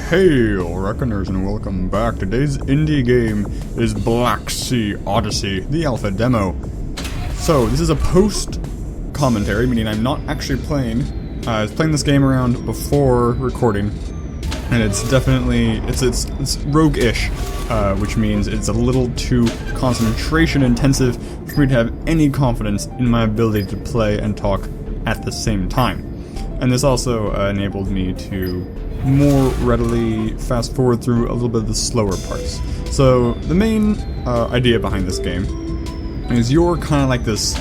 Hail, Reckoners, and welcome back. Today's indie game is Blacksea Odyssey, the alpha demo. So, this is a post-commentary, meaning I'm not actually playing. I was playing this game around before recording, and it's definitely, it's rogue-ish, which means it's a little too concentration-intensive for me to have any confidence in my ability to play and talk at the same time. And this also enabled me to more readily fast forward through a little bit of the slower parts. So the main idea behind this game is you're kind of like this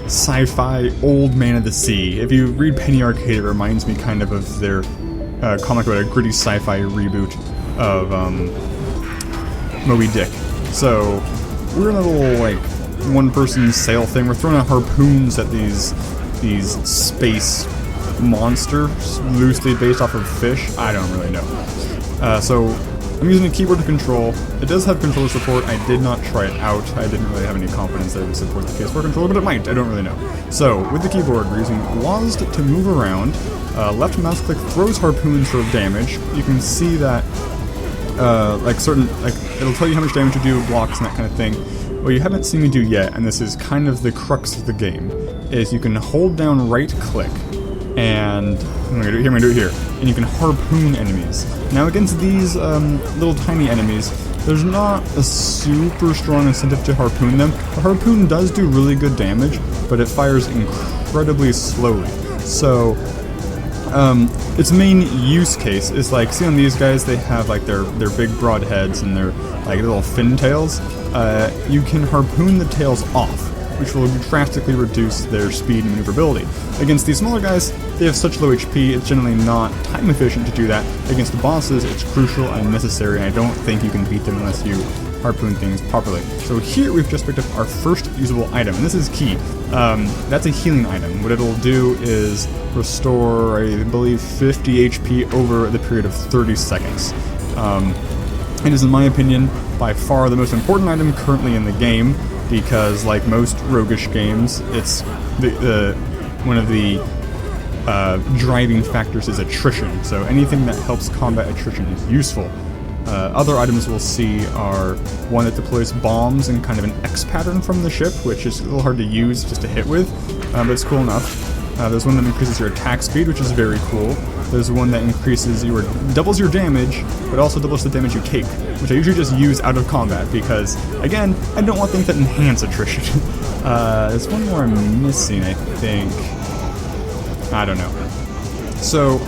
sci-fi old man of the sea. If you read Penny Arcade, it reminds me kind of their comic about a gritty sci-fi reboot of Moby Dick. So we're in a little like one-person sail thing. We're throwing out harpoons at these space monsters, loosely based off of fish. I don't really know. So I'm using a keyboard to control. It does have controller support. I did not try it out. I didn't really have any confidence that it would support the PS4 controller, but it might. I don't really know. So with the keyboard, we're using WASD to move around. Left mouse click throws harpoons for damage. You can see that it'll tell you how much damage you do, blocks and that kind of thing. What you haven't seen me do yet, and this is kind of the crux of the game, is you can hold down right click and I'm gonna do it here, and you can harpoon enemies. Now against these little tiny enemies, there's not a super strong incentive to harpoon them. The harpoon does do really good damage, but it fires incredibly slowly. So its main use case is like, see on these guys, they have like their big broad heads and their like little fin tails. You can harpoon the tails off, which will drastically reduce their speed and maneuverability. Against these smaller guys, they have such low HP, it's generally not time efficient to do that. Against the bosses, it's crucial and necessary, and I don't think you can beat them unless you harpoon things properly. So here we've just picked up our first usable item, and this is key. That's a healing item. What it'll do is restore, I believe, 50 HP over the period of 30 seconds. It is, in my opinion, by far the most important item currently in the game, because like most roguish games, it's one of the driving factors is attrition, so anything that helps combat attrition is useful. Other items we'll see are one that deploys bombs in kind of an X pattern from the ship, which is a little hard to use just to hit with, but it's cool enough. There's one that increases your attack speed, which is very cool. There's one that doubles your damage, but also doubles the damage you take, which I usually just use out of combat because, again, I don't want things that enhance attrition. There's one more I'm missing, I think. I don't know. So,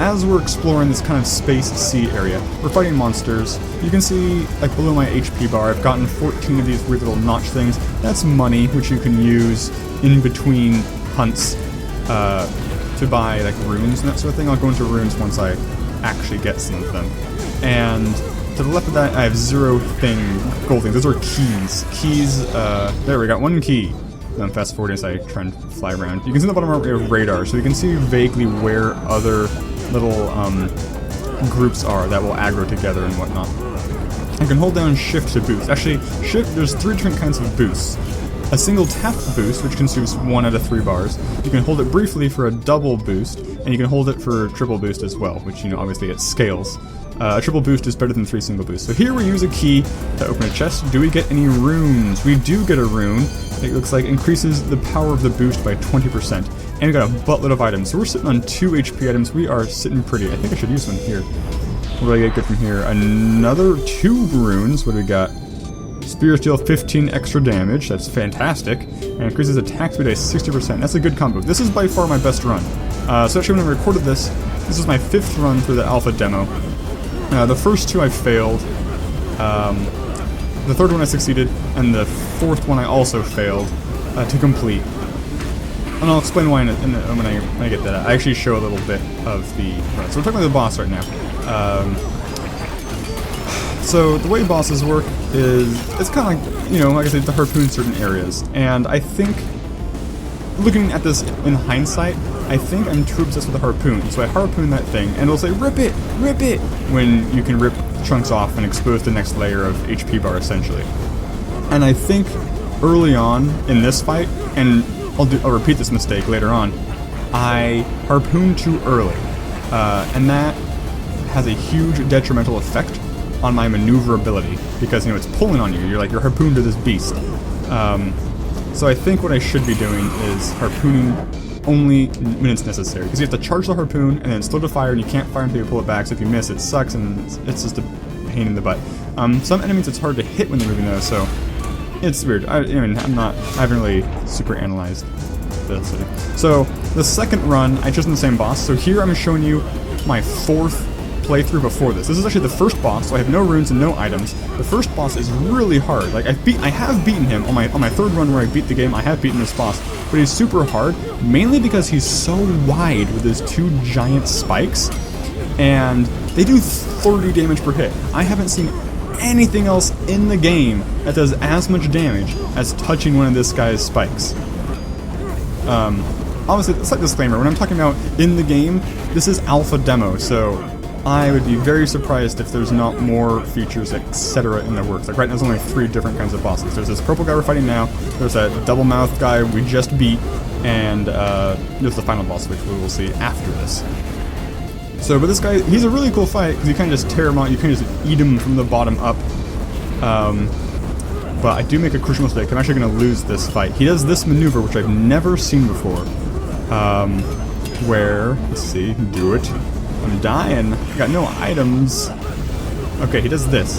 as we're exploring this kind of space sea area, we're fighting monsters. You can see, like below my HP bar, I've gotten 14 of these weird little notch things. That's money, which you can use in between hunts to buy like runes and that sort of thing. I'll go into runes once I actually get some of them. And to the left of that, I have gold things. Those are keys. Keys, there we got one key. I'm fast forwarding as I try and fly around. You can see on the bottom of radar, so you can see vaguely where other little groups are that will aggro together and whatnot. You can hold down shift to boost. Actually, shift, there's 3 different kinds of boosts. A single tap boost, which consumes 1 out of 3 bars. You can hold it briefly for a double boost, and you can hold it for triple boost as well, which, you know, obviously it scales. A triple boost is better than 3 single boosts. So here we use a key to open a chest. Do we get any runes? We do get a rune. It looks like increases the power of the boost by 20%. And we got a buttload of items. So we're sitting on 2 HP items. We are sitting pretty. I think I should use one here. What do I get good from here? Another 2 runes. What do we got? Spears deal 15 extra damage. That's fantastic. And increases attack speed by 60%. That's a good combo. This is by far my best run. So actually when I recorded this was my 5th run through the alpha demo. The first 2 I failed. The 3rd one I succeeded, and the 4th one I also failed to complete. And I'll explain why when I get that. I actually show a little bit of the run. So we're talking about the boss right now. So the way bosses work is, it's kind of like, you know, like I said, to harpoon certain areas. And I think, looking at this in hindsight, I think I'm too obsessed with the harpoon. So I harpoon that thing, and it'll say, rip it, when you can rip chunks off and expose the next layer of HP bar, essentially. And I think early on in this fight, and I'll repeat this mistake later on, I harpooned too early. And that has a huge detrimental effect on my maneuverability, because, you know, it's pulling on you. You're like, you're harpooned to this beast. So I think what I should be doing is harpooning only when it's necessary, because you have to charge the harpoon and then slow to fire, and you can't fire until you pull it back, so if you miss, it sucks, and it's just a pain in the butt. Some enemies it's hard to hit when they're moving though, so it's weird. I mean, I haven't really super analyzed this. So the second run, I chose the same boss. So here I'm showing you my 4th playthrough before this. This is actually the first boss, so I have no runes and no items. The first boss is really hard. Like, I have beaten him on my 3rd run where I beat the game. I have beaten this boss, but he's super hard, mainly because he's so wide with his 2 giant spikes, and they do 30 damage per hit. I haven't seen anything else in the game that does as much damage as touching one of this guy's spikes. Obviously, it's like a disclaimer, when I'm talking about in the game, this is alpha demo, so I would be very surprised if there's not more features, etc. in the works. Like right now there's only 3 different kinds of bosses. There's this purple guy we're fighting now, there's that double-mouthed guy we just beat, and there's the final boss, which we will see after this. So, but this guy, he's a really cool fight, because you kind of just tear him out, you can just eat him from the bottom up. But I do make a crucial mistake. I'm actually going to lose this fight. He does this maneuver, which I've never seen before, where, let's see, do it. I'm dying. I got no items. Okay, he does this.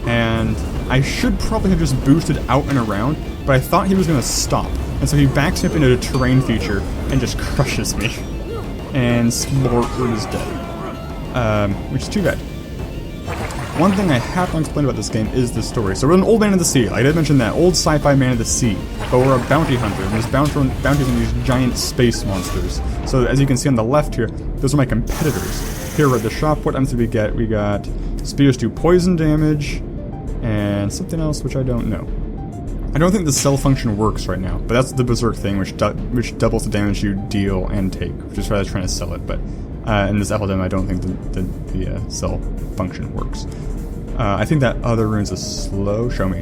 And I should probably have just boosted out and around, but I thought he was going to stop. And so he backs me up into a terrain feature and just crushes me. And Splortwood is dead. Which is too bad. One thing I have to explain about this game is the story. So we're an old man of the sea. Like I did mention that, old sci-fi man of the sea. But we're a bounty hunter, and there's bounties on these giant space monsters. So as you can see on the left here, those are my competitors. Here we're at the shop. What items did we get? We got spears do poison damage, and something else which I don't know. I don't think the cell function works right now, but that's the berserk thing, which doubles the damage you deal and take, which is why I was trying to sell it. But in this alpha demo, I don't think the cell function works. I think that other rune's a slow. Show me.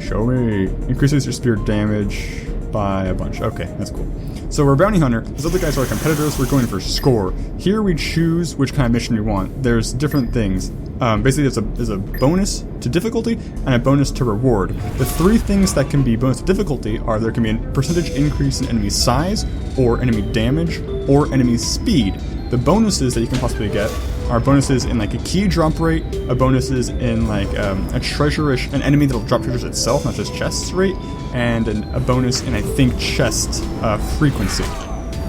Increases your spear damage by a bunch. Okay, that's cool. So we're a bounty hunter. These other guys are our competitors. We're going for score. Here we choose which kind of mission we want. There's different things. Basically, there's a bonus to difficulty and a bonus to reward. The 3 things that can be bonus to difficulty are there can be a percentage increase in enemy size, or enemy damage, or enemy speed. The bonuses that you can possibly get are bonuses in like a key drop rate, a bonuses in like a treasure-ish, an enemy that'll drop treasures itself, not just chests rate, and a bonus in I think chest frequency.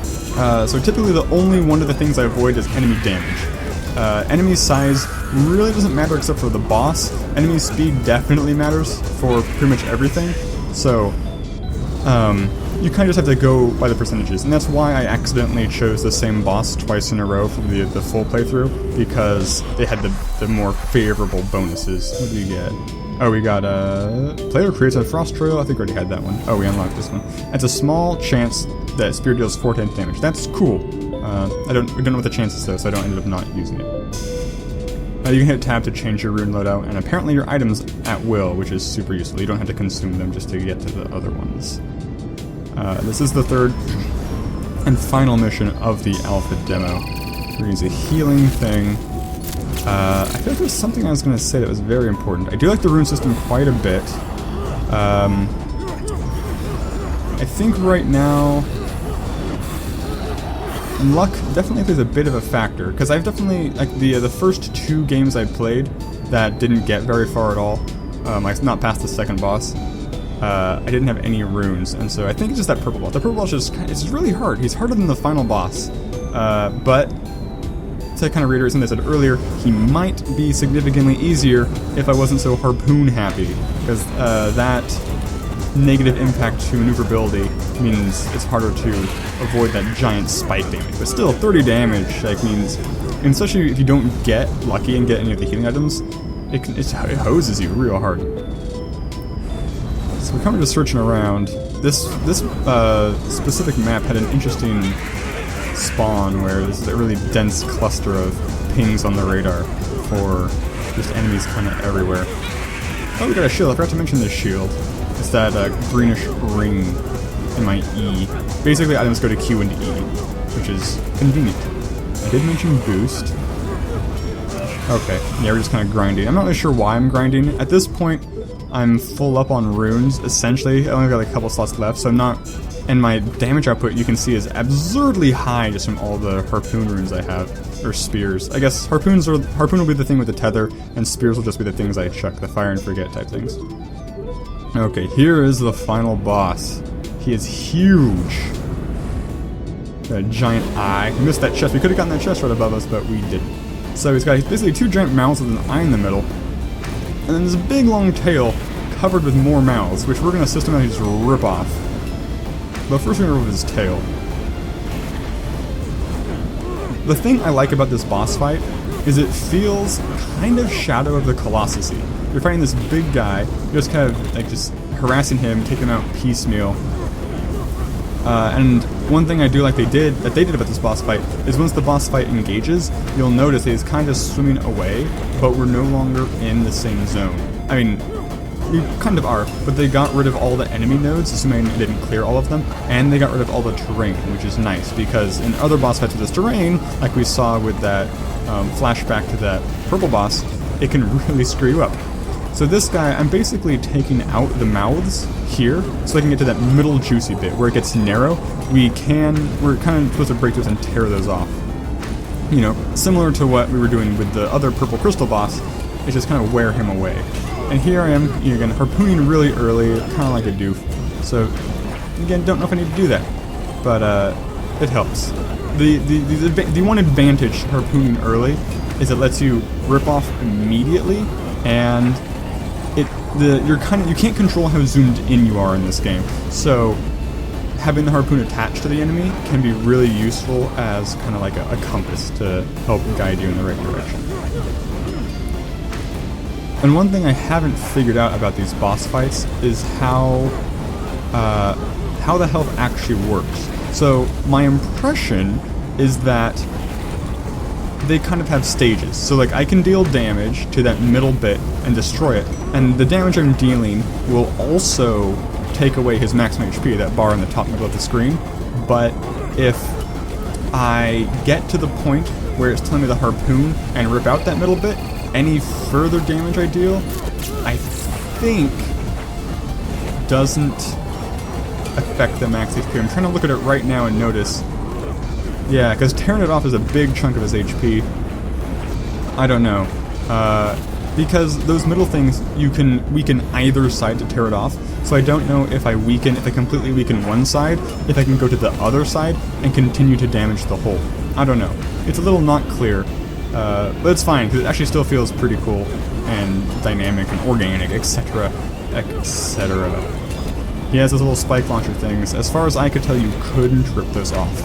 So typically the only one of the things I avoid is enemy damage. Enemy size really doesn't matter except for the boss. Enemy speed definitely matters for pretty much everything. So you kind of just have to go by the percentages, and that's why I accidentally chose the same boss twice in a row for the full playthrough, because they had the more favorable bonuses. What do we get? Oh, we got player creates a frost trail. I think we already had that one. Oh, we unlocked this one. It's a small chance that spear deals 4 times damage. That's cool. We don't know what the chances though, so I don't end up not using it. You can hit tab to change your rune loadout, and apparently your items at will, which is super useful. You don't have to consume them just to get to the other ones. This is the 3rd and final mission of the alpha demo. We're going to use a healing thing. I feel like there's something I was going to say that was very important. I do like the rune system quite a bit. I think right now, luck definitely plays a bit of a factor, because I've definitely, like the first 2 games I played that didn't get very far at all, like not past the 2nd boss, I didn't have any runes, and so I think it's just that purple boss. The purple boss is just, it's really hard. He's harder than the final boss, but to kind of reiterate something I said earlier, he might be significantly easier if I wasn't so harpoon happy, because that negative impact to maneuverability means it's harder to avoid that giant spike damage. But still, 30 damage means, and especially if you don't get lucky and get any of the healing items, it hoses you real hard. So we're kind of just searching around. This specific map had an interesting spawn where there's a really dense cluster of pings on the radar for just enemies kind of everywhere. Oh, we got a shield. I forgot to mention this shield. It's that greenish ring in my E. Basically, items go to Q and E, which is convenient. I did mention boost. Okay, yeah, we're just kind of grinding. I'm not really sure why I'm grinding. At this point, I'm full up on runes, essentially. I only got like a couple slots left, so I'm not... And my damage output, you can see, is absurdly high just from all the harpoon runes I have. Or spears. I guess harpoon will be the thing with the tether, and spears will just be the things I chuck, the fire and forget type things. Okay, here is the final boss. He is huge. Got a giant eye. We missed that chest. We could have gotten that chest right above us, but we didn't. So he's got basically two giant mouths with an eye in the middle. And then there's a big long tail covered with more mouths, which we're going to systematically just rip off. But first we're going to rip his tail. The thing I like about this boss fight is it feels kind of Shadow of the Colossus-y. You're fighting this big guy, you're just kind of like just harassing him, taking him out piecemeal. And one thing I do like they did about this boss fight is once the boss fight engages, you'll notice he's kind of swimming away, but we're no longer in the same zone. I mean, we kind of are, but they got rid of all the enemy nodes, assuming it didn't clear all of them, and they got rid of all the terrain, which is nice, because in other boss fights with this terrain, like we saw with that flashback to that purple boss, it can really screw you up. So this guy, I'm basically taking out the mouths here, so I can get to that middle juicy bit, where it gets narrow. We're kind of supposed to break those and tear those off. You know, similar to what we were doing with the other purple crystal boss, it's just kind of wear him away. And here I am, again, harpooning really early, kind of like a doof. So, again, don't know if I need to do that, but it helps. The one advantage to harpooning early is it lets you rip off immediately, and you can't control how zoomed in you are in this game. So, having the harpoon attached to the enemy can be really useful as kind of like a compass to help guide you in the right direction. And one thing I haven't figured out about these boss fights is how the health actually works. So my impression is that they kind of have stages. So like I can deal damage to that middle bit and destroy it, and the damage I'm dealing will also take away his maximum HP, that bar in the top middle of the screen. But if I get to the point where it's telling me the harpoon and rip out that middle bit, any further damage I deal, I think, doesn't affect the max HP. I'm trying to look at it right now and notice. Yeah, because tearing it off is a big chunk of his HP. I don't know. Because those middle things, you can weaken either side to tear it off. So I don't know if I completely weaken one side, if I can go to the other side and continue to damage the whole. I don't know. It's a little not clear. But it's fine, because it actually still feels pretty cool and dynamic and organic, etc. etc. He has those little spike launcher things. As far as I could tell, you couldn't rip those off.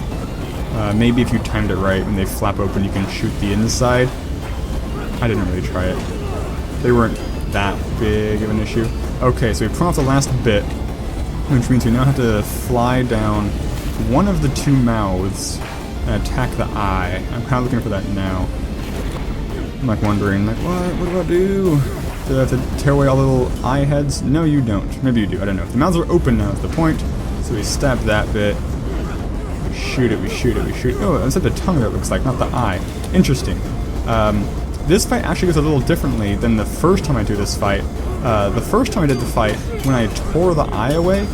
Maybe if you timed it right, when they flap open, you can shoot the inside. I didn't really try it. They weren't that big of an issue. Okay, so we put off the last bit, which means we now have to fly down one of the two mouths and attack the eye. I'm kind of looking for that now. I'm like wondering, like, what do I do? Do I have to tear away all the little eye heads? No, you don't. Maybe you do, I don't know. The mouths are open now is the point. So we stab that bit. We shoot it, we shoot it, we shoot it. Oh, it's at the tongue, it looks like, not the eye. Interesting. This fight actually goes a little differently than the first time I do this fight. The first time I did the fight, when I tore the eye away,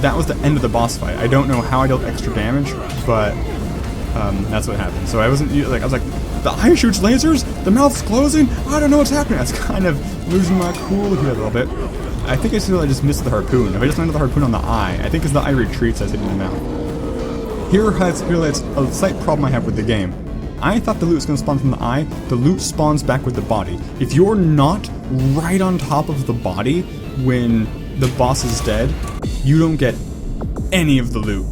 that was the end of the boss fight. I don't know how I dealt extra damage, but that's what happened. So I was like, the eye shoots lasers? The mouth's closing? I don't know what's happening. I was kind of losing my cool here a little bit. I think I just missed the harpoon. If I just landed the harpoon on the eye, I think as the eye retreats, I was hitting the mouth. Here highlights a slight problem I have with the game. I thought the loot was going to spawn from the eye. The loot spawns back with the body. If you're not right on top of the body when the boss is dead, you don't get any of the loot.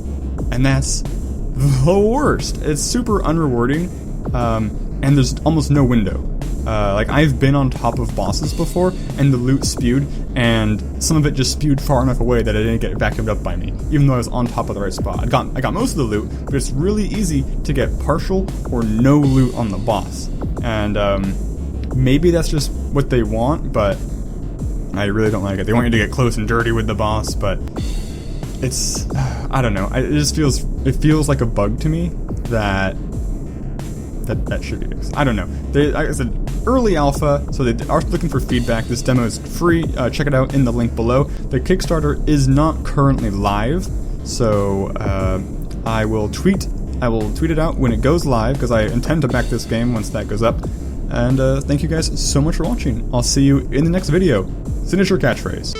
And that's the worst. It's super unrewarding, and there's almost no window. Like, I've been on top of bosses before, and the loot spewed, and some of it just spewed far enough away that it didn't get vacuumed up by me, even though I was on top of the right spot. I got most of the loot, but it's really easy to get partial or no loot on the boss. And maybe that's just what they want, but I really don't like it. They want you to get close and dirty with the boss, but it's, I don't know. It feels like a bug to me that should be fixed. I don't know. Like I said early alpha, so they are looking for feedback. This demo is free. Check it out in the link below. The Kickstarter is not currently live, so I will tweet it out when it goes live, because I intend to back this game once that goes up. And thank you guys so much for watching. I'll see you in the next video. Signature catchphrase.